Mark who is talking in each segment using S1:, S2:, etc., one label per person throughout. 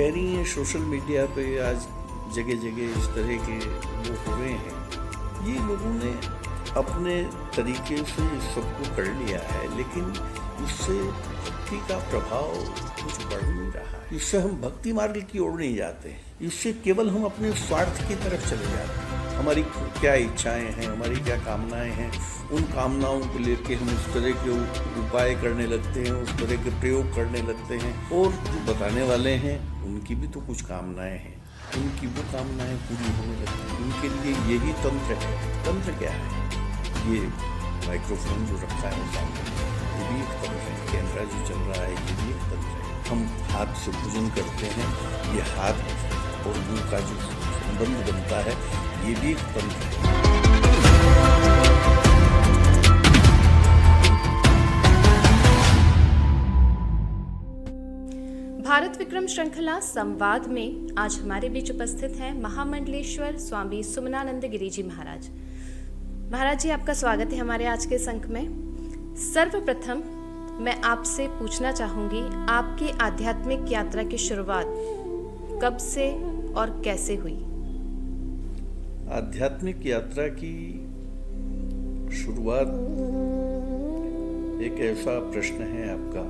S1: कह रही हैं सोशल मीडिया पे आज जगह जगह इस तरह के वो हो रहे हैं, ये लोगों ने अपने तरीके से इस सबको कर लिया है, लेकिन इससे भक्ति का प्रभाव कुछ बढ़ नहीं रहा है। इससे हम भक्ति मार्ग की ओर नहीं जाते, इससे केवल हम अपने स्वार्थ की तरफ चले जाते हैं। हमारी क्या इच्छाएं हैं, हमारी क्या कामनाएं हैं, उन कामनाओं को लेकर हम उस तरह के उपाय करने लगते हैं, उस तरह के प्रयोग करने लगते हैं। और जो बताने वाले हैं उनकी भी तो कुछ कामनाएं हैं, उनकी वो कामनाएं पूरी होने लगती हैं। उनके लिए यही तंत्र है। तंत्र क्या है? ये माइक्रोफोन जो रखा है सामने, ये भी एक तंत्र है। कैमरा जो चल रहा है, ये भी एक तंत्र है। हम हाथ से पूजन करते हैं, ये हाथ और मुंह का जो संबंध बनता है, ये भी एक तंत्र है।
S2: भारत विक्रम श्रृंखला संवाद में आज हमारे बीच उपस्थित हैं महामंडलेश्वर स्वामी सुमनानंद गिरी जी महाराज। महाराज जी, आपका स्वागत है हमारे आज के संख में। सर्वप्रथम मैं आपसे पूछना चाहूंगी, आपकी आध्यात्मिक यात्रा की शुरुआत कब से और कैसे हुई?
S1: आध्यात्मिक यात्रा की शुरुआत एक ऐसा प्रश्न है आपका।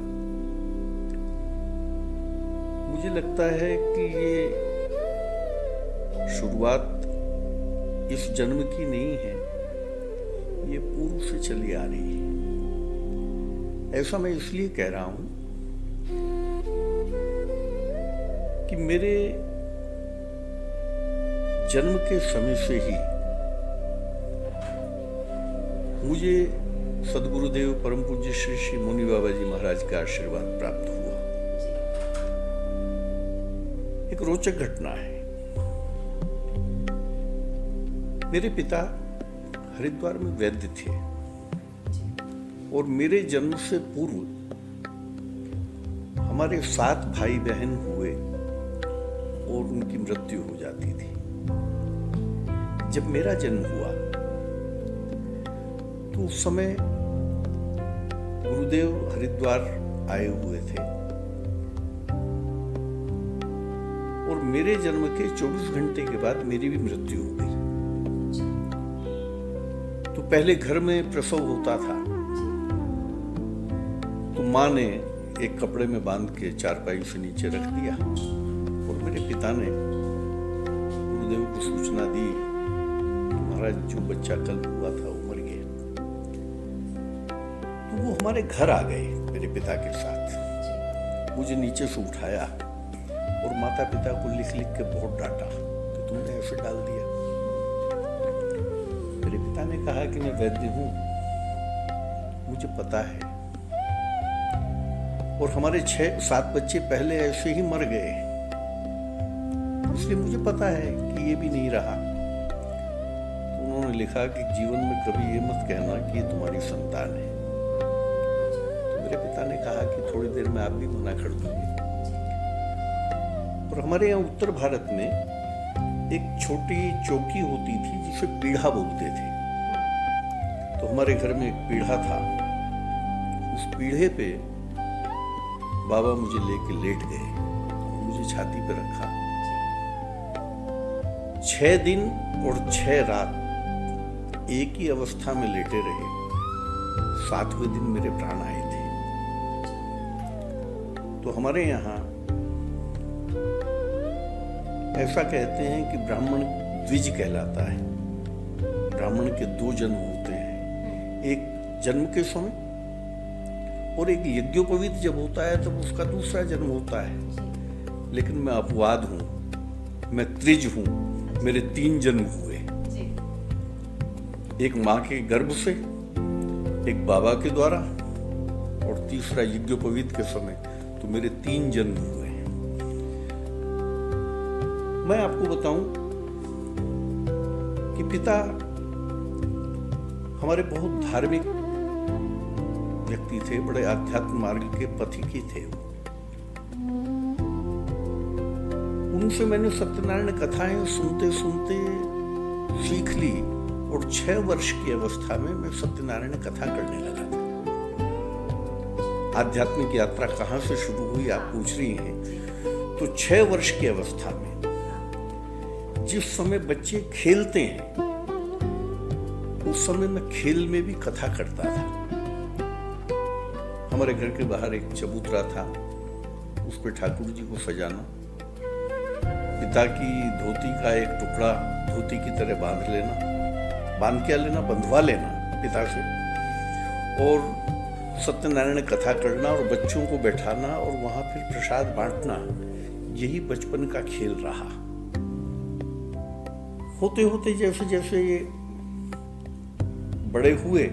S1: मुझे लगता है कि ये शुरुआत इस जन्म की नहीं है, ये पूर्व से चली आ रही है। ऐसा मैं इसलिए कह रहा हूं कि मेरे जन्म के समय से ही मुझे सद्गुरुदेव परम पूज्य श्री श्री मुनि बाबा जी महाराज का आशीर्वाद प्राप्त हुआ। एक रोचक घटना है। मेरे पिता हरिद्वार में वैद्य थे और मेरे जन्म से पूर्व हमारे 7 भाई बहन हुए और उनकी मृत्यु हो जाती थी। जब मेरा जन्म हुआ तो उस समय गुरुदेव हरिद्वार आए हुए थे और मेरे जन्म के 24 घंटे के बाद मेरी भी मृत्यु हो गई। तो पहले घर में प्रसव होता था तो माँ ने एक कपड़े में बांध के चारपाई से नीचे रख दिया और मेरे पिता ने गुरुदेव को सूचना दी, तुम्हारा जो बच्चा कल हुआ था वो मर गया। तो वो हमारे घर आ गए मेरे पिता के साथ, मुझे नीचे से उठाया और माता पिता को लिख लिख के बहुत डांटा कि तुमने ऐसे डाल दिया। मेरे पिता ने कहा कि मैं वैद्य हूं, मुझे पता है, और हमारे 6-7 बच्चे पहले ऐसे ही मर गए, इसलिए मुझे पता है कि ये भी नहीं रहा। तो उन्होंने लिखा कि जीवन में कभी ये मत कहना कि ये तुम्हारी संतान है। तो मेरे पिता ने कहा कि थोड़ी देर में आप भी मना कर दोगे। और हमारे यहाँ उत्तर भारत में एक छोटी चौकी होती थी जिसे पीढ़ा बोलते थे। तो हमारे घर में एक पीढ़ा था, उस पीढ़े पे बाबा मुझे लेके लेट गए और मुझे छाती पे रखा। 6 दिन और 6 रात एक ही अवस्था में लेटे रहे। 7वें दिन मेरे प्राण आए थे। तो हमारे यहाँ ऐसा कहते हैं कि ब्राह्मण द्विज कहलाता है। ब्राह्मण के 2 जन्म होते हैं, एक जन्म के समय और एक यज्ञोपवीत जब होता है तब उसका दूसरा जन्म होता है। लेकिन मैं अपवाद हूं, मैं त्रिज हूं, मेरे 3 जन्म हुए। एक मां के गर्भ से, एक बाबा के द्वारा और तीसरा यज्ञोपवीत के समय। तो मेरे 3 जन्म हुए। मैं आपको बताऊं कि पिता हमारे बहुत धार्मिक व्यक्ति थे, बड़े आध्यात्म मार्ग के पथिकी थे। उनसे मैंने सत्यनारायण कथाएं सुनते सुनते सीख ली और 6 वर्ष की अवस्था में मैं सत्यनारायण कथा करने लगा था। आध्यात्मिक यात्रा कहाँ से शुरू हुई आप पूछ रही हैं, तो 6 वर्ष की अवस्था में जिस समय बच्चे खेलते हैं, उस समय मैं खेल में भी कथा करता था। हमारे घर के बाहर एक चबूतरा था, उस पर ठाकुर जी को सजाना, पिता की धोती का एक टुकड़ा धोती की तरह बांध लेना, बंधवा लेना पिता से, और सत्यनारायण कथा करना और बच्चों को बैठाना और वहां फिर प्रसाद बांटना, यही बचपन का खेल रहा। होते होते जैसे जैसे ये बड़े हुए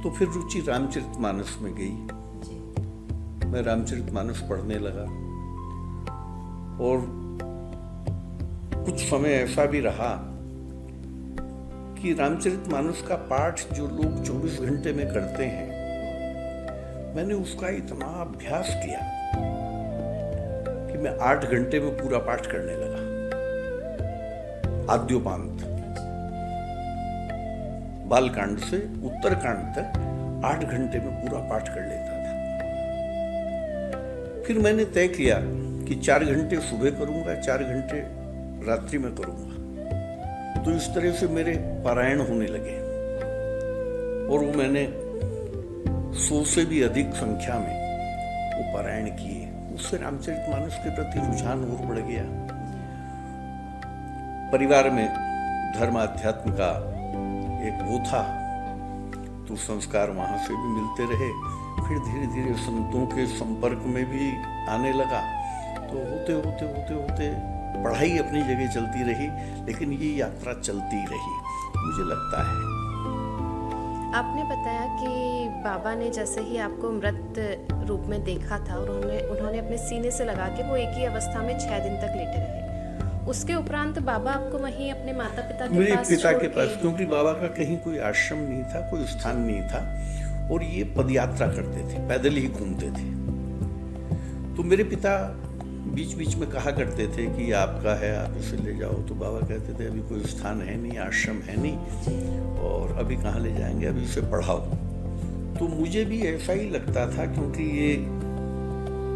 S1: तो फिर रुचि रामचरितमानस में गई। मैं रामचरितमानस पढ़ने लगा और कुछ समय ऐसा भी रहा कि रामचरितमानस का पाठ जो लोग 24 घंटे में करते हैं, मैंने उसका इतना अभ्यास किया कि मैं 8 घंटे में पूरा पाठ करने लगा, आद्योपांत, बालकांड से उत्तरकांड तक 8 घंटे में पूरा पाठ कर लेता था। फिर मैंने तय किया कि 4 घंटे सुबह करूंगा, 4 घंटे रात्रि में करूंगा। तो इस तरह से मेरे पारायण होने लगे और वो मैंने 100 से भी अधिक संख्या में वो पारायण किए। उससे रामचरितमानस के प्रति रुझान और बढ़ गया। परिवार में धर्म अध्यात्म का एक वो था, तो संस्कार वहां से भी मिलते रहे। फिर धीरे धीरे संतों के संपर्क में भी आने लगा। तो होते होते होते होते पढ़ाई अपनी जगह चलती रही, लेकिन ये यात्रा चलती रही, मुझे लगता है।
S2: आपने बताया कि बाबा ने जैसे ही आपको मृत रूप में देखा था और उन्होंने अपने सीने से लगा के वो एक ही अवस्था में 6 दिन तक लेटे रहे। उसके उपरांत बाबा आपको वहीं अपने माता पिता के
S1: मेरे
S2: पास
S1: पिता के पास, क्योंकि बाबा का कहीं कोई आश्रम नहीं था, कोई स्थान नहीं था, और ये पदयात्रा करते थे, पैदल ही घूमते थे। तो मेरे पिता बीच बीच में कहा करते थे कि आपका है, आप इसे ले जाओ। तो बाबा कहते थे अभी कोई स्थान है नहीं, आश्रम है नहीं, और अभी कहाँ ले जाएंगे, अभी इसे पढ़ाओ। तो मुझे भी ऐसा ही लगता था, क्योंकि ये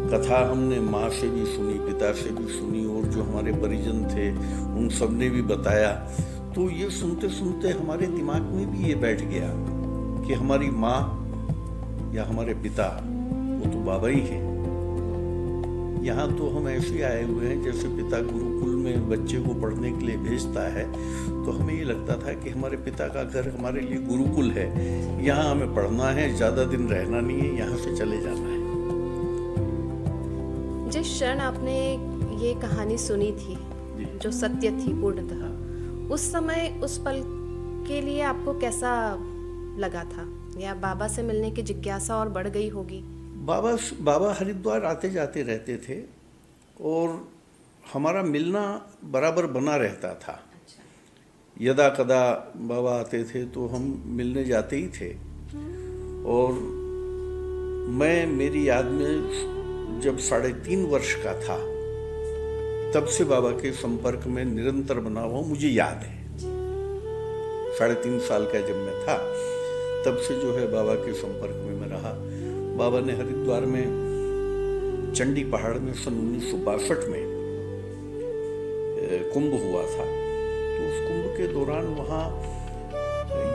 S1: कथा हमने माँ से भी सुनी, पिता से भी सुनी, और जो हमारे परिजन थे उन सब ने भी बताया। तो ये सुनते सुनते हमारे दिमाग में भी ये बैठ गया कि हमारी माँ या हमारे पिता वो तो बाबा ही हैं। यहाँ तो हम ऐसे आए हुए हैं जैसे पिता गुरुकुल में बच्चे को पढ़ने के लिए भेजता है, तो हमें ये लगता था कि हमारे पिता का घर हमारे लिए गुरुकुल है, यहाँ हमें पढ़ना है, ज़्यादा दिन रहना नहीं है, यहाँ से चले जाना है।
S2: जिस क्षण आपने ये कहानी सुनी थी जो सत्य थी पूर्णतः, उस समय उस पल के लिए आपको कैसा लगा था, या बाबा से मिलने की जिज्ञासा और बढ़ गई होगी?
S1: बाबा हरिद्वार आते जाते रहते थे और हमारा मिलना बराबर बना रहता था। यदा कदा बाबा आते थे तो हम मिलने जाते ही थे। और मैं, मेरी याद में जब 3.5 वर्ष का था तब से बाबा के संपर्क में निरंतर बना हुआ मुझे याद है। 3.5 साल का जब मैं था तब से जो है बाबा के संपर्क में मैं रहा। बाबा ने हरिद्वार में चंडी पहाड़ में सन 1962 में कुंभ हुआ था। तो उस कुंभ के दौरान वहाँ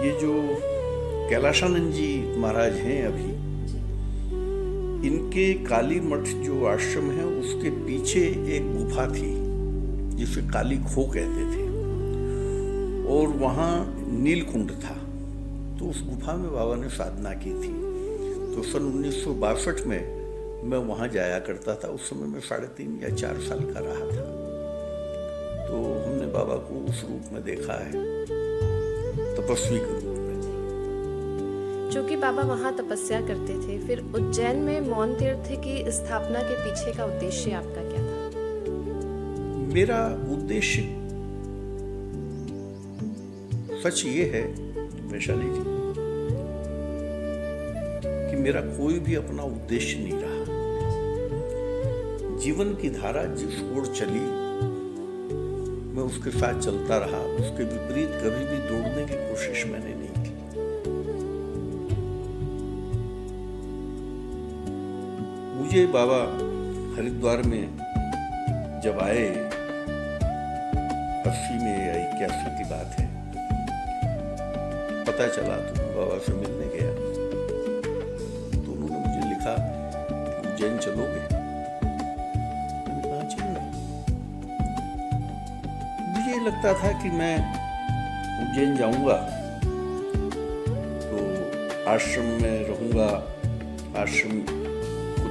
S1: ये जो कैलाशानंद जी महाराज हैं अभी, इनके काली मठ जो आश्रम है उसके पीछे एक गुफा थी जिसे काली खो कहते थे, और वहाँ नीलकुंड था। तो उस गुफा में बाबा ने साधना की थी। तो सन 1962 में मैं वहाँ जाया करता था। उस समय मैं 3.5 या 4 साल का रहा था। तो हमने बाबा को उस रूप में देखा है, तपस्वी के रूप में।
S2: जो कि बाबा वहाँ तपस्या करते थे, फिर उज्जैन में मौन तीर्थ की स्थापना के पीछे का उद्देश्य आपका क्या था?
S1: मेरा उद्देश्य सच ये है वैशाली जी कि मेरा कोई भी अपना उद्देश्य नहीं रहा। जीवन की धारा जिस ओर चली मैं उसके साथ चलता रहा। उसके विपरीत कभी भी दौड़ने की कोशिश मैंने नहीं की। मुझे बाबा हरिद्वार में जब आए, 80 में या 81 की बात है, पता चला तो बाबा से मिलने गया तो उन्होंने मुझे लिखा कि उज्जैन चलोगे? मैंने कहा चलो। मुझे लगता था कि मैं उज्जैन जाऊंगा तो आश्रम में रहूंगा, आश्रम को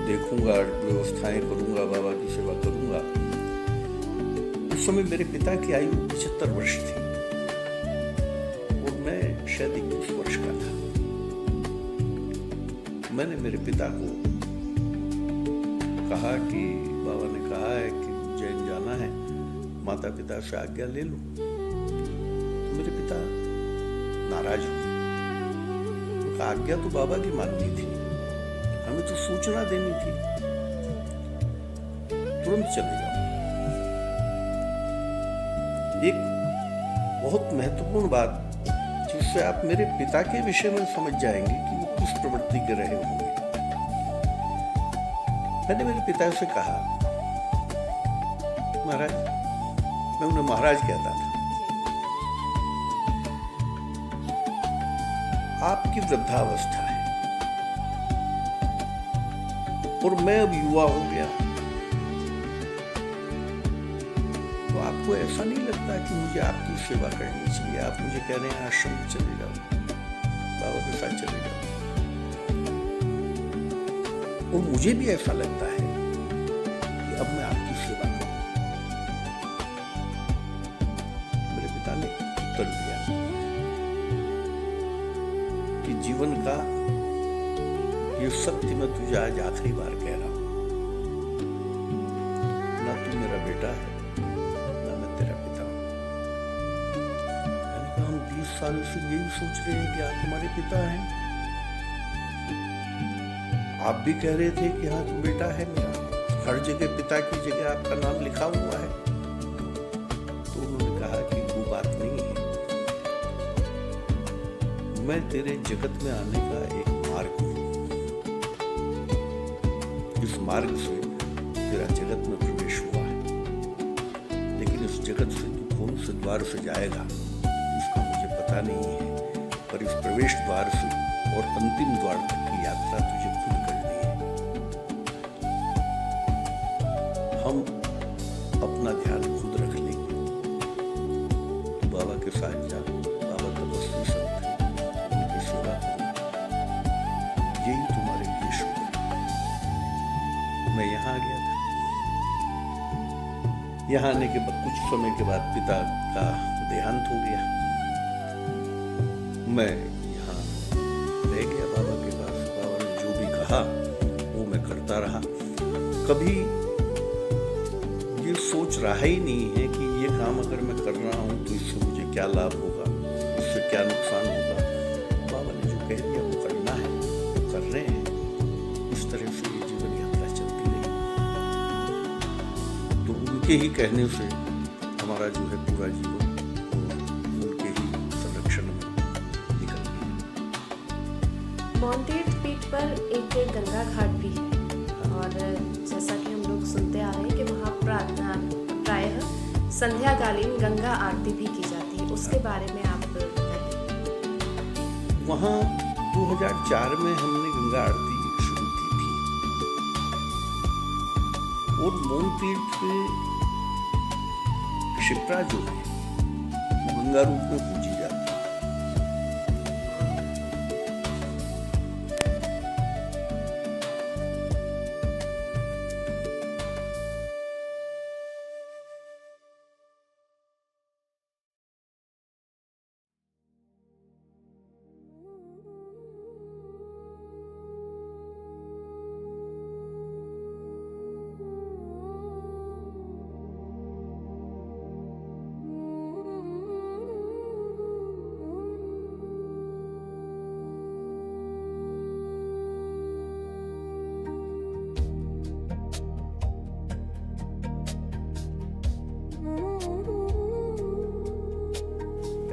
S1: देखूंगा, व्यवस्थाएं करूंगा, बाबा की सेवा करूंगा। उस समय मेरे पिता की आयु 75 वर्ष थी और मैं शायद 21 वर्ष का था। मैंने मेरे पिता को कहा कि बाबा ने कहा है कि उज्जैन जाना है, माता पिता से आज्ञा ले लो। तो मेरे पिता नाराज हुए। तो आज्ञा तो बाबा की मांगनी थी, हमें तो सूचना देनी थी, तुरंत चले जाओ। एक बहुत महत्वपूर्ण बात जिससे आप मेरे पिता के विषय में समझ जाएंगे कि वो किस प्रवृत्ति के रहे होंगे। मैंने मेरे पिता से कहा, महाराज, मैं उन्हें महाराज कहता था, आपकी वृद्धावस्था है और मैं अब युवा हो गया, तो आपको ऐसा नहीं लगता कि मुझे आपकी सेवा करनी चाहिए? आप मुझे कह रहे हैं आश्रम में चले जाओ, बाबा के साथ चले जाओ, और मुझे भी ऐसा लगता है कि अब मैं आपकी सेवा करूं। मेरे पिता ने उत्तर दिया कि जीवन का ये सत्य मैं तुझे आज आखिरी बार कह रहा हूं, ना तू मेरा बेटा है, ना मैं तेरा पिता हूं। मैंने कहा, हम 20 साल से यही सोच रहे हैं कि आप हमारे पिता हैं। आप भी कह रहे थे कि हाँ तू बेटा है मेरा, हर जगह पिता की जगह आपका नाम लिखा हुआ है। तो उन्होंने कहा कि वो बात नहीं है, मैं तेरे जगत में आने का एक मार्ग हूं, इस मार्ग से तेरा जगत में प्रवेश हुआ है, लेकिन इस जगत से तू कौन से द्वार से जाएगा इसका मुझे पता नहीं है, पर इस प्रवेश द्वार से और अंतिम द्वार तक की यात्रा तुझे खुद करनी है। हम अपना ध्यान खुद रख लेंगे, तू बाबा के साथ जा, बाबा तपस्वी संत है, उनकी सेवा करो, यही तुम्हारे लिए शुभ है। मैं यहाँ आ गया था। यहाँ आने के बाद कुछ समय के बाद पिता का देहांत हो गया। मैं यहाँ रह गया बाबा के पास। बाबा ने जो भी कहा वो मैं करता रहा। कभी ये सोच रहा ही नहीं है कि ये काम अगर मैं कर रहा हूँ तो इससे मुझे क्या लाभ होगा, इससे क्या नुकसान होगा। बाबा ने जो कह दिया वो करना है, वो कर रहे हैं। इस तरह से ये जीवन यात्रा चलती रही। तो उनके ही कहने से हमारा जो है पूरा जीवन उनके ही संरक्षण में निकल गया।
S2: मौनतीर्थ पीठ पर एक गंगा घाट भी है और जैसा कि हम लोग सुनते आ रहे हैं कि वहाँ प्रायः संध्याकालीन गंगा आरती भी की जाती है, उसके बारे में आप बताइए।
S1: वहाँ 2004 में हमने गंगा आरती शुरू की थी और मौन तीर्थ क्षिप्रा जो है वो गंगा रूप में पूजी जाती है।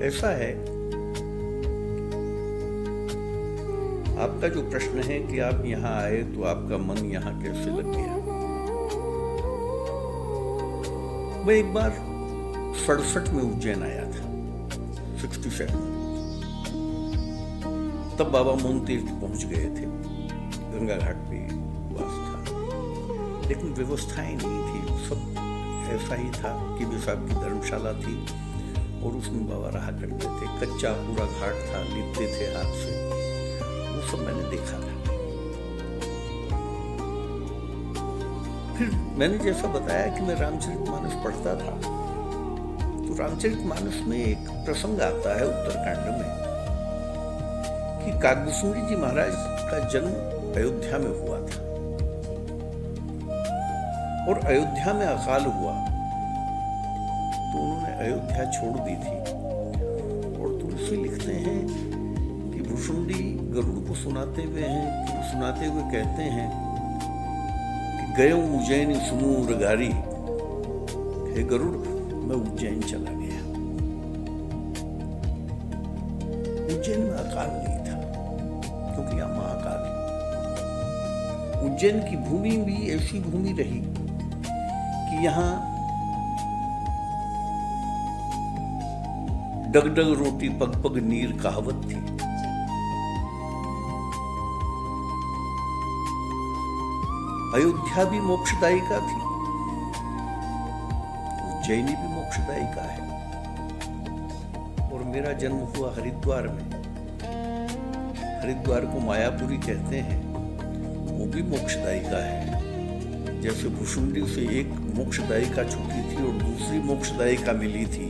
S1: ऐसा है, आपका जो प्रश्न है कि आप यहाँ आए तो आपका मन यहाँ कैसे लग गया, मैं एक बार 67 में उज्जैन आया था, 67। तब बाबा मोहन तीर्थ पहुंच गए थे, गंगा घाट पे वास था, लेकिन व्यवस्थाएं नहीं थी। सब ऐसा ही था कि बेसाब की धर्मशाला थी और उसमें बाबा रहा करते थे। कच्चा पूरा घाट था, लिपते थे हाथ से, वो सब मैंने देखा था। फिर मैंने जैसा बताया कि मैं रामचरितमानस पढ़ता था, तो रामचरितमानस में एक प्रसंग आता है उत्तरकांड में कि काकभूषुंडी जी महाराज का जन्म अयोध्या में हुआ था और अयोध्या में अकाल हुआ तो उन्होंने अयोध्या छोड़ दी थी। और तुलसी लिखते हैं कि भुषुंडी गरुड़ को सुनाते हुए कहते हैं कि गयो उज्जैन सुनू रगारी, हे गरुड़ मैं उज्जैन चला गया। उज्जैन में अकाल नहीं था क्योंकि यहां महाकाल है। उज्जैन की भूमि भी ऐसी भूमि रही कि यहां डगडग रोटी पग पग नीर कहावत थी। अयोध्या भी मोक्षदायिका थी, उज्जैनी भी मोक्षदायिका है। और मेरा जन्म हुआ हरिद्वार में। हरिद्वार को मायापुरी कहते हैं, वो भी मोक्षदायिका है। जैसे भुषुंडी से एक मोक्षदायिका छूटी थी और दूसरी मोक्षदायिका मिली थी,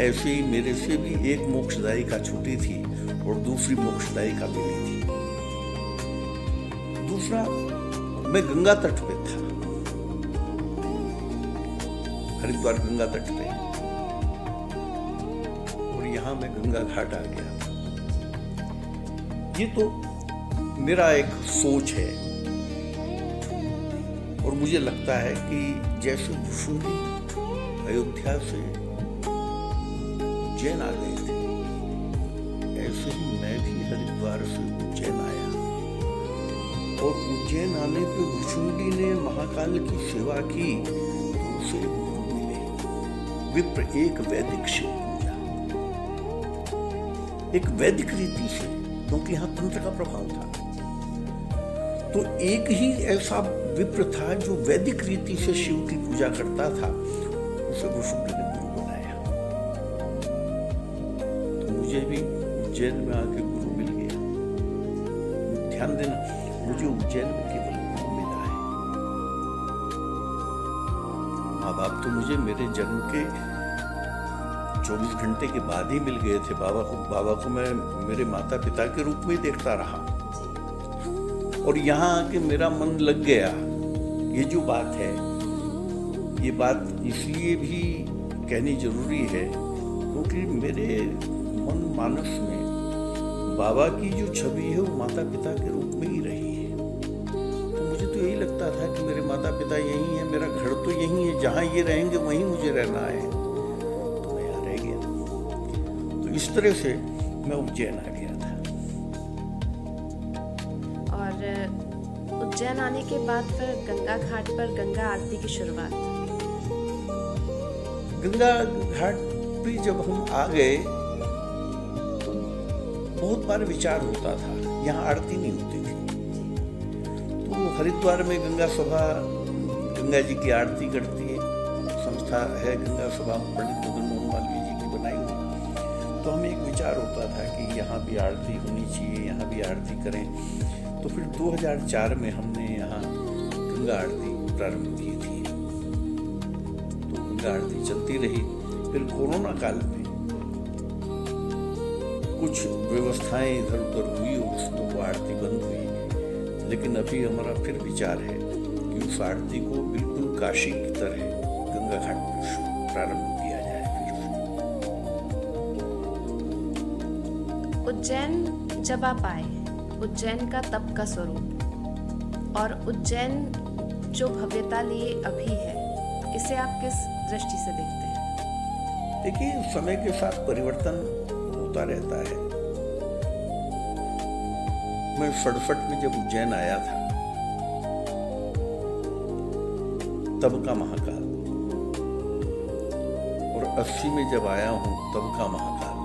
S1: ऐसे ही मेरे से भी एक मोक्षदायिका छूटी थी और दूसरी मोक्षदायिका मिली थी। दूसरा, मैं गंगा तट पे था, हरिद्वार गंगा तट पे, और यहां मैं गंगा घाट आ गया था। ये तो मेरा एक सोच है और मुझे लगता है कि जैसे भुषुंडी अयोध्या से उज्जैन आ गए थे, ऐसे ही मैं भी हरिद्वार से उज्जैन आया। और उज्जैन आने पे भुषुंडी ने महाकाल की सेवा की तो उसे गुरु मिले। विप्र एक वैदिक शिव पूजा, एक वैदिक रीति से, क्योंकि यहां तंत्र का प्रभाव था। तो एक ही ऐसा विप्र था जो वैदिक रीति से शिव की पूजा करता था, उसे भुषुंडी ने गुरु बनाया। तो मुझे भी उज्जैन में आके गुरु मिल गया। ध्यान देना, मुझे उज्जैन में केवल गुरु मिला है। माँ बाप तो मुझे मेरे जन्म के 24 घंटे के बाद ही मिल गए थे। बाबा को मैं मेरे माता पिता के रूप में ही देखता रहा और यहाँ आके मेरा मन लग गया। ये जो बात है, ये बात इसलिए भी कहनी जरूरी है क्योंकि मेरे मन मानस में बाबा की जो छवि है वो माता पिता के रूप में ही रही है। तो मुझे तो यही लगता था कि मेरे माता पिता यही है, मेरा घर तो यही है, जहाँ ये रहेंगे वहीं मुझे रहना है। तो मैं यहाँ रह गया। तो इस तरह से मैं उज्जैन आ गया था।
S2: और उज्जैन आने के बाद फिर गंगा घाट पर गंगा आरती की शुरुआत।
S1: गंगा घाट पे जब हम आ गए तो बहुत बार विचार होता था, यहाँ आरती नहीं होती थी। तो हरिद्वार में गंगा सभा गंगा जी की आरती करती है, संस्था है गंगा सभा, पंडित मदन मोहन मालवीय जी की बनाई हुई। तो हमें एक विचार होता था कि यहाँ भी आरती होनी चाहिए, यहाँ भी आरती करें। तो फिर 2004 में हमने यहाँ गंगा आरती प्रारंभ की थी। तो गंगा आरती चलती रही। फिर कोरोना काल में कुछ व्यवस्थाएं इधर उधर हुई और उसमें वो आरती बंद हुई। लेकिन अभी हमारा फिर विचार है कि उस आरती को बिल्कुल काशी की तरह गंगा घाट पर प्रारंभ किया जाए।
S2: उज्जैन जब आप आए, उज्जैन का तप का स्वरूप और उज्जैन जो भव्यता लिए अभी है, इसे आप किस दृष्टि से देखते हैं?
S1: देखिए, समय के साथ परिवर्तन होता रहता है। मैं 67 में जब उज्जैन आया था तब का महाकाल 80 में जब आया हूँ तब का महाकाल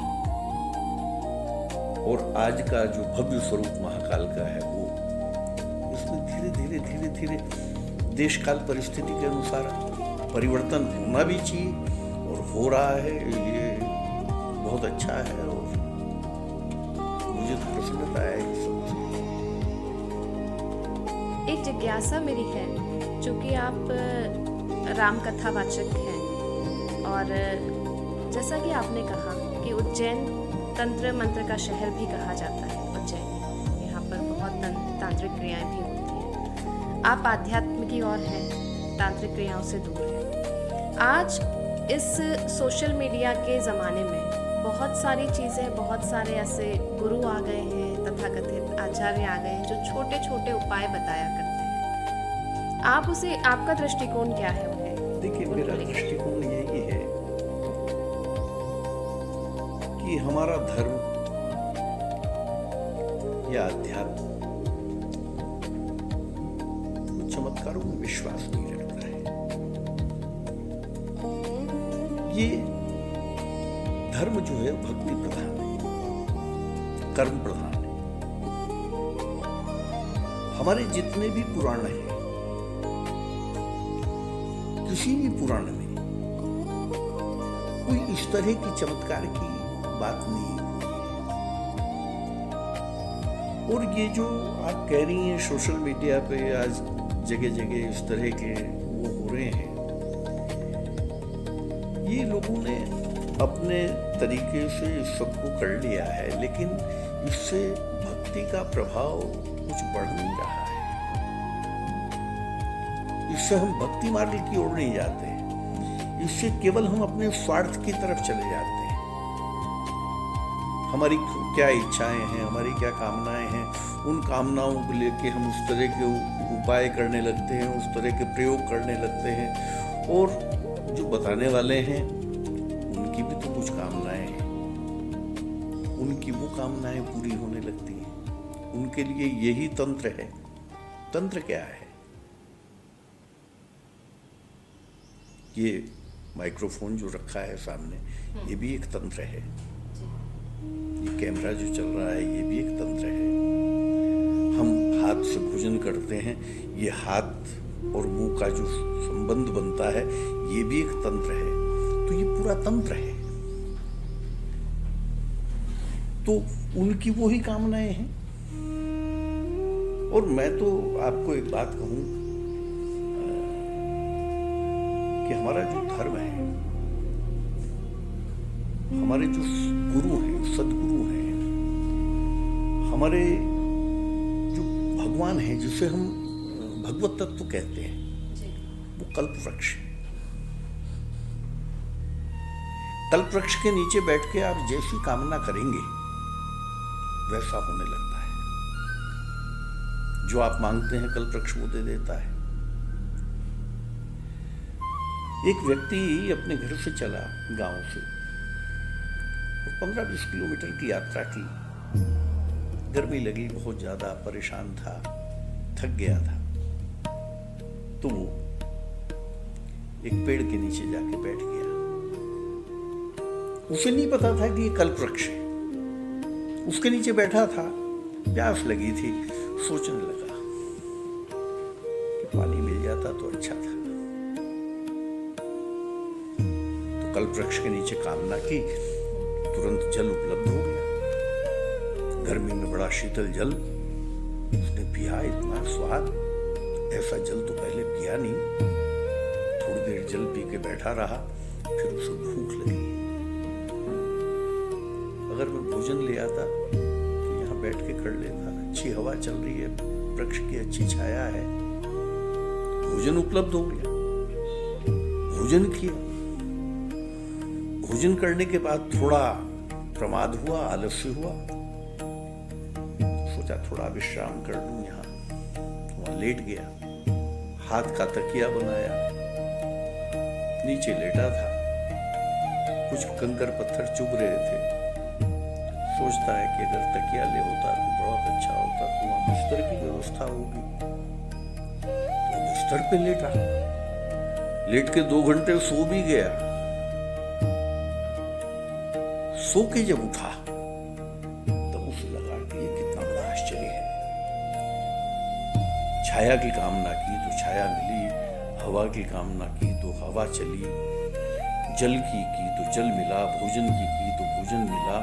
S1: और आज का जो भव्य स्वरूप महाकाल का है वो, इसमें धीरे धीरे धीरे धीरे देश काल परिस्थिति के अनुसार परिवर्तन होना भी चाहिए और हो रहा है। ये बहुत अच्छा है और मुझे तो प्रसन्नता है इस सब से।
S2: एक जिज्ञासा मेरी है, चूंकि आप राम कथावाचक हैं और जैसा कि आपने कहा कि उज्जैन तंत्र मंत्र का शहर भी कहा जाता है उज्जैन, यहाँ पर बहुत तांत्रिक क्रियाएं भी होती हैं। आप आध्यात्म की ओर हैं, तांत्रिक क्रियाओं से दूर हैं। आज इस सोशल मीडिया के ज़माने में बहुत सारी चीज़ें, बहुत सारे ऐसे गुरु आ गए हैं, तथाकथित आचार्य आ गए हैं जो छोटे छोटे उपाय बताया करते हैं। आप उसे, आपका दृष्टिकोण क्या है उन्हें?
S1: देखिए, मेरा दृष्टिकोण यही है कि हमारा धर्म या अध्यात्म चमत्कारों में विश्वास नहीं रखता है। ये धर्म जो है भक्ति प्रधान है, कर्म प्रधान है। हमारे जितने भी पुराण हैं, किसी भी पुराण में कोई इस तरह की चमत्कार की बात नहीं है। और ये जो आप कह रही हैं सोशल मीडिया पे आज जगह जगह इस तरह के वो हो रहे हैं, ये लोगों ने अपने तरीके से इस सबको कर लिया है, लेकिन इससे भक्ति का प्रभाव कुछ बढ़ नहीं रहा है। इससे हम भक्ति मार्ग की ओर नहीं जाते, इससे केवल हम अपने स्वार्थ की तरफ चले जाते हैं। हमारी क्या इच्छाएं हैं, हमारी क्या कामनाएं हैं, उन कामनाओं को लेके हम उस तरह के उपाय करने लगते हैं, उस तरह के प्रयोग करने लगते हैं। और जो बताने वाले हैं उनकी भी तो कुछ कामनाएं हैं, उनकी वो कामनाएं पूरी होने लगती हैं। उनके लिए यही तंत्र है। तंत्र क्या है? ये माइक्रोफोन जो रखा है सामने, ये भी एक तंत्र है। ये कैमरा जो चल रहा है, ये भी एक तंत्र है। हम हाथ से भोजन करते हैं, ये हाथ और मुंह का जो संबंध बनता है, ये भी एक तंत्र है। तो ये पूरा तंत्र है। तो उनकी वो ही कामनाएं हैं। और मैं तो आपको एक बात कहूं कि हमारा जो धर्म है, हमारे जो गुरु हैं, सदगुरु हैं, हमारे जो भगवान हैं, जिसे हम भगवत तत्व कहते हैं, वो कल्पवृक्ष है। कल्पवृक्ष के नीचे बैठ के आप जैसी कामना करेंगे वैसा होने लगता है। जो आप मांगते हैं कल्पवृक्ष वो दे देता है। एक व्यक्ति अपने घर से चला गांव से, 15-20 किलोमीटर की यात्रा की। गर्मी लगी, बहुत ज्यादा परेशान था, थक गया था। तो वो एक पेड़ के नीचे जाके बैठ गया। उसे नहीं पता था कि ये कल्पवृक्ष है। उसके नीचे बैठा था, प्यास लगी थी, सोचने लगा कि पानी मिल जाता तो अच्छा था। तो कल्पवृक्ष के नीचे कामना की, तुरंत जल उपलब्ध हो गया। गर्मी में बड़ा शीतल जल उसने पिया, इतना स्वाद, ऐसा जल तो पहले पिया नहीं। थोड़ी देर जल पी के बैठा रहा, फिर उसे भूख लगी। अगर मैं भोजन ले आता तो यहाँ बैठ के कर लेता। अच्छी हवा चल रही है, वृक्ष की अच्छी छाया है, भोजन उपलब्ध हो गया। भोजन किया। भोजन करने के बाद थोड़ा प्रमाद हुआ, आलस्य हुआ। सोचा थोड़ा विश्राम कर लूं यहाँ। वहां लेट गया, हाथ का तकिया बनाया, नीचे लेटा था। कुछ कंकर पत्थर चुभ रहे थे। सोचता है कि अगर तकिया ले होता तो बहुत अच्छा होता, तो वहां बिस्तर की व्यवस्था होगी। तो बिस्तर पे लेटा, लेट के 2 घंटे सो भी गया। सो के जब उठा तब उसे लगा कि ये कितना बड़ा आश्चर्य है। छाया की कामना की तो छाया मिली, हवा की कामना की तो हवा चली, जल की तो जल मिला, भोजन की तो भोजन मिला।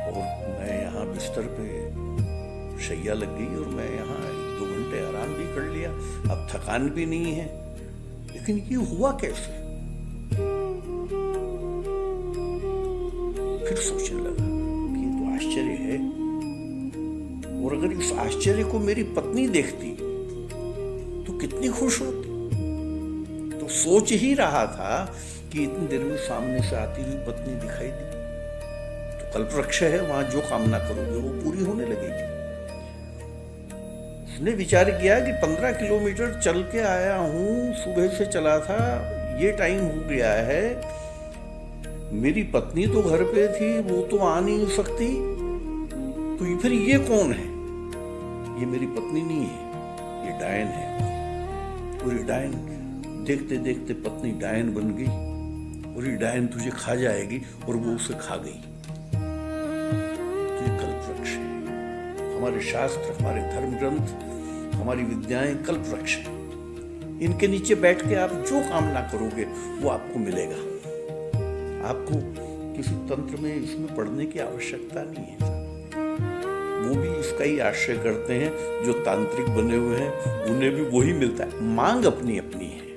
S1: और मैं यहाँ बिस्तर पे शैया लग गई और मैं यहाँ 1-2 घंटे आराम भी कर लिया, अब थकान भी नहीं है। लेकिन ये हुआ कैसे? फिर सोचने लगा कि ये तो आश्चर्य है, और अगर इस आश्चर्य को मेरी पत्नी देखती तो कितनी खुश होती। तो सोच ही रहा था कि इतनी देर में सामने से आती हुई पत्नी दिखाई दी। तो कल्पवृक्ष है, वहां जो कामना करोगे वो पूरी होने लगेगी। उसने विचार किया कि 15 किलोमीटर चल के आया हूं, सुबह से चला था, ये टाइम हो गया है, मेरी पत्नी तो घर पे थी, वो तो आ नहीं सकती, तो फिर ये कौन है? ये मेरी पत्नी नहीं है, ये डायन है। और ये डायन देखते देखते पत्नी डायन बन गई, और ये डायन तुझे खा जाएगी, और वो उसे खा गई। तो ये कल्पवृक्ष है। हमारे शास्त्र, हमारे धर्म ग्रंथ, हमारी विद्याएं कल्पवृक्ष है। इनके नीचे बैठ के आप जो कामना करोगे वो आपको मिलेगा। आपको किसी तंत्र में इसमें पढ़ने की आवश्यकता नहीं है। वो भी इसका ही आश्रय करते हैं, जो तांत्रिक बने हुए हैं उन्हें भी वही मिलता है। मांग अपनी अपनी है।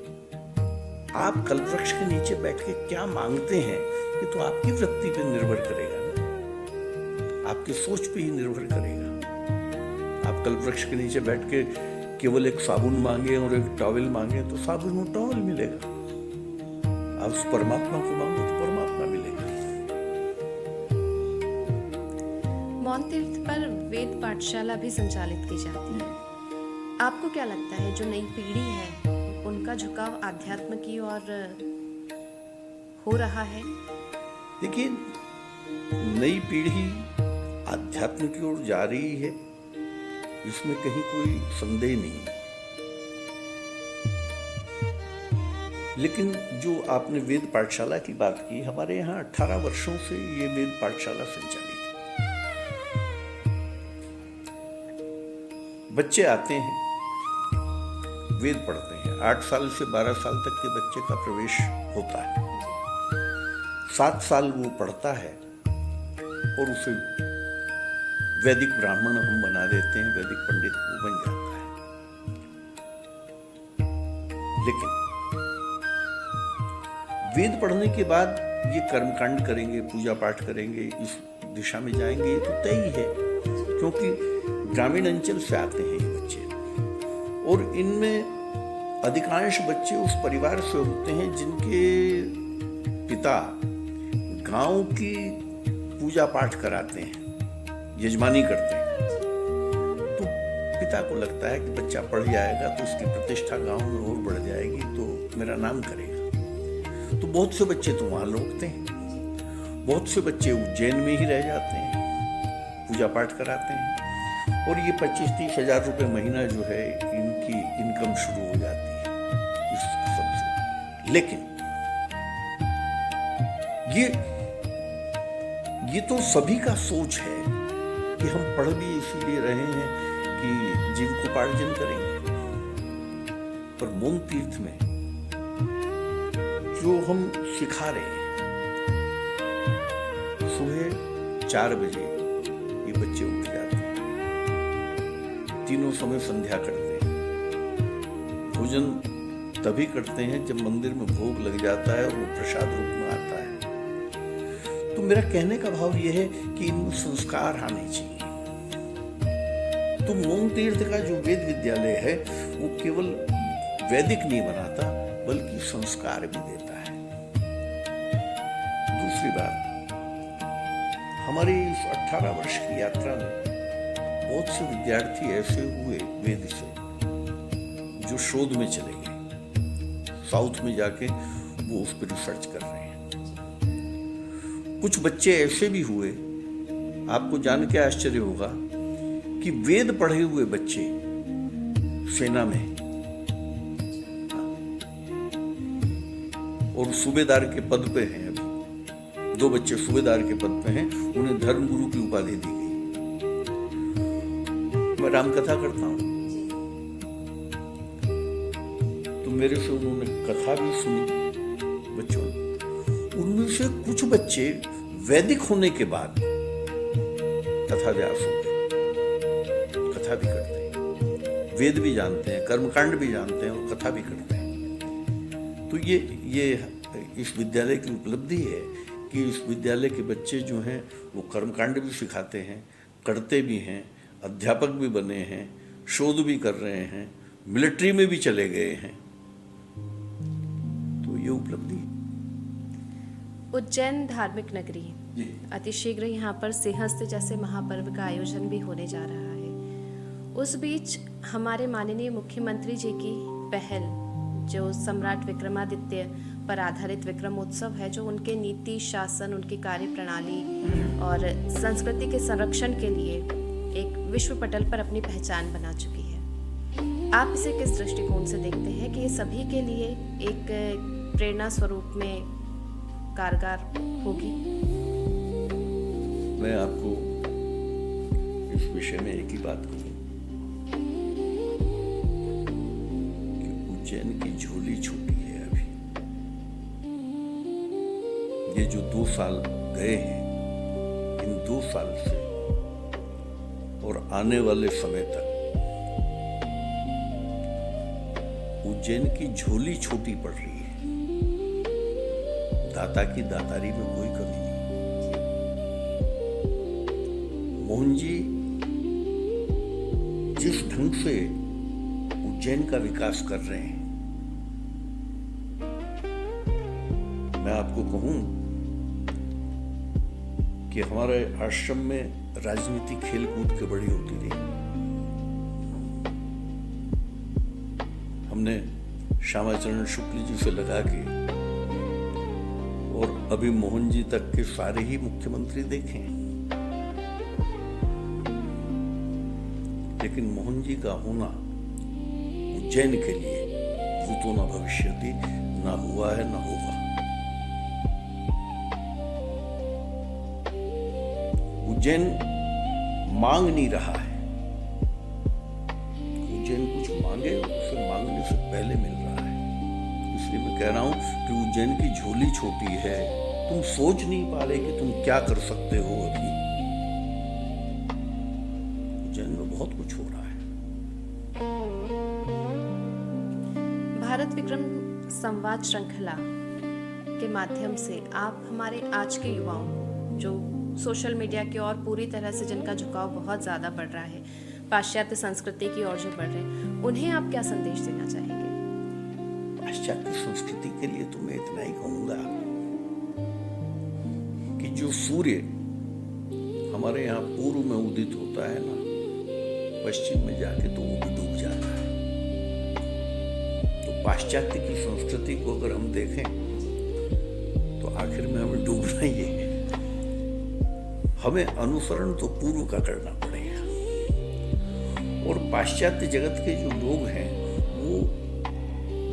S1: आप कल्पवृक्ष के नीचे बैठ के क्या मांगते हैं ये तो आपकी वृत्ति पे निर्भर करेगा ना, आपकी सोच पे ही निर्भर करेगा। आप कल्पवृक्ष के नीचे बैठ के केवल एक साबुन मांगे और एक टॉवेल मांगे तो साबुन और टॉवेल मिलेगा। आप उस परमात्मा को मांगो तो परमात्मा मिलेगा।
S2: मौन तीर्थ पर वेद पाठशाला भी संचालित की जाती है। आपको क्या लगता है जो नई पीढ़ी है उनका झुकाव आध्यात्म की ओर हो रहा है?
S1: देखिए, नई पीढ़ी आध्यात्म की ओर जा रही है, इसमें कहीं कोई संदेह नहीं। लेकिन जो आपने वेद पाठशाला की बात की, हमारे यहाँ 18 वर्षों से ये वेद पाठशाला संचालित है। बच्चे आते हैं, वेद पढ़ते हैं। 8 साल से 12 साल तक के बच्चे का प्रवेश होता है। 7 साल वो पढ़ता है और उसे वैदिक ब्राह्मण हम बना देते हैं, वैदिक पंडित वो बन जाता है। लेकिन वेद पढ़ने के बाद ये कर्मकांड करेंगे, पूजा पाठ करेंगे, इस दिशा में जाएंगे, ये तो तय ही है। क्योंकि ग्रामीण अंचल से आते हैं ये बच्चे, और इनमें अधिकांश बच्चे उस परिवार से होते हैं जिनके पिता गांव की पूजा पाठ कराते हैं, यजमानी करते हैं। तो पिता को लगता है कि बच्चा पढ़ जाएगा तो उसकी प्रतिष्ठा गांव में और बढ़ जाएगी, तो मेरा नाम करेगा। तो बहुत से बच्चे तो वहां लौटते हैं, बहुत से बच्चे उज्जैन में ही रह जाते हैं, पूजा पाठ कराते हैं, और ये 25-30 हजार रुपए महीना जो है इनकी इनकम शुरू हो जाती है इस सबसे। लेकिन ये तो सभी का सोच है कि हम पढ़ भी इसीलिए रहे हैं कि जीविकोपार्जन करेंगे। पर मौन तीर्थ में जो हम सिखा रहे हैं, सुबह 4 बजे ये बच्चे उठ जाते हैं, तीनों समय संध्या करते हैं। भोजन तभी करते हैं जब मंदिर में भोग लग जाता है और वो प्रसाद रूप में आता है। तो मेरा कहने का भाव यह है कि इनमें संस्कार आने चाहिए। तो मौन तीर्थ का जो वेद विद्यालय है वो केवल वैदिक नहीं बनाता बल्कि संस्कार भी देता है। दूसरी बात, हमारी इस 18 वर्ष की यात्रा में बहुत से विद्यार्थी ऐसे हुए वेद से जो शोध में चले गए, साउथ में जाके वो उस पर रिसर्च कर रहे हैं। कुछ बच्चे ऐसे भी हुए, आपको जान के आश्चर्य होगा कि वेद पढ़े हुए बच्चे सेना में और सूबेदार के पद पे हैं, अभी 2 बच्चे सूबेदार के पद पे हैं, उन्हें धर्मगुरु की उपाधि दी गई। मैं रामकथा करता हूं, तो मेरे से उन्होंने कथा भी सुनी बच्चों ने। उनमें से कुछ बच्चे वैदिक होने के बाद कथा व्यास हो गए, कथा भी करते हैं, वेद भी जानते हैं, कर्मकांड भी जानते हैं और कथा भी करते हैं। तो ये इस विद्यालय की उपलब्धि है कि इस विद्यालय के बच्चे जो हैं वो कर्मकांड भी सिखाते हैं, करते भी हैं, अध्यापक भी बने हैं, शोध भी कर रहे हैं, मिलिट्री में भी चले गए हैं। तो ये उपलब्धि है।
S2: उज्जैन धार्मिक नगरी,
S1: जी।
S2: अतिशीघ्र यहाँ पर सिंहस्थ जैसे महापर्व का आयोजन भी होने जा रहा है। उस बीच हमारे माननीय मुख्यमंत्री जी की पहल, जो सम्राट विक्रमादित्य पर आधारित विक्रमोत्सव है, जो उनके नीति, शासन, उनकी कार्य प्रणाली और संस्कृति के संरक्षण के लिए एक विश्व पटल पर अपनी पहचान बना चुकी है। आप इसे किस दृष्टिकोण से देखते हैं कि ये सभी के लिए एक प्रेरणा स्वरूप में कारगर होगी?
S1: मैं आपको इस विषय में एक ही बात कहूँ कि उज्जैन की झोली छोटी है। अभी ये जो 2 साल गए हैं, इन 2 साल से और आने वाले समय तक उज्जैन की झोली छोटी पड़ रही है। दाता की दातारी में कोई कमी नहीं। मोहन जी जिस ढंग से उज्जैन का विकास कर रहे हैं, मैं आपको कहूं कि हमारे आश्रम में राजनीति खेल कूद के बड़ी होती रही। हमने श्यामाचरण शुक्ल जी से लगा के और अभी मोहन जी तक के सारे ही मुख्यमंत्री देखे, लेकिन मोहन जी का होना उज्जैन के लिए भूतो न भविष्यति, ना हुआ है ना होगा। उज्जैन मांग नहीं रहा है। उज्जैन कुछ मांगे, उसे मांगने से पहले मिल रहा है। इसलिए मैं कह रहा हूं कि उज्जैन की झोली छोटी है। तुम सोच नहीं पा रहे कि तुम क्या कर सकते हो। अभी उज्जैन में बहुत कुछ हो रहा है।
S2: भारत विक्रम संवाद श्रृंखला के माध्यम से आप हमारे आज के युवाओं, जो सोशल मीडिया की ओर पूरी तरह से जिनका झुकाव बहुत ज़्यादा बढ़ रहा है, पाश्चात्य संस्कृति की ओर जो बढ़ रहे हैं, उन्हें आप क्या संदेश देना चाहेंगे?
S1: पाश्चात्य संस्कृति के लिए तो मैं इतना ही कहूंगा कि जो सूर्य हमारे यहाँ पूर्व में उदित होता है ना, पश्चिम में जाके तो वो भी डूब जाता है। तो पाश्चात्य की संस्कृति को अगर हम देखें तो आखिर में हमें डूबना ही है। हमें अनुसरण तो पूर्व का करना पड़ेगा। और पाश्चात्य जगत के जो लोग हैं वो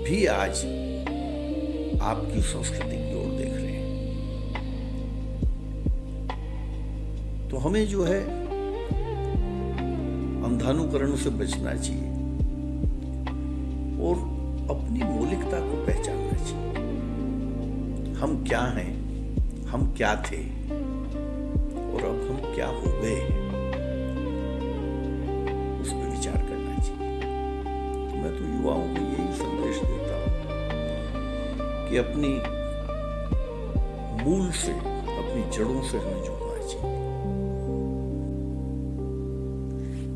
S1: भी आज आपकी संस्कृति की ओर देख रहे हैं। तो हमें जो है अंधानुकरण से बचना चाहिए और अपनी मौलिकता को पहचानना चाहिए। हम क्या हैं, हम क्या थे और अब हम क्या हो गए हैं, उस पर विचार करना चाहिए। तो मैं तो युवाओं को यही संदेश देता हूं कि अपनी मूल से, अपनी जड़ों से हमें जुड़ना चाहिए।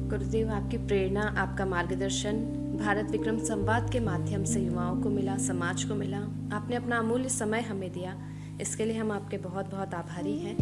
S2: गुरुदेव, आपकी प्रेरणा, आपका मार्गदर्शन भारत विक्रम संवाद के माध्यम से युवाओं को मिला, समाज को मिला। आपने अपना अमूल्य समय हमें दिया, इसके लिए हम आपके बहुत बहुत आभारी हैं।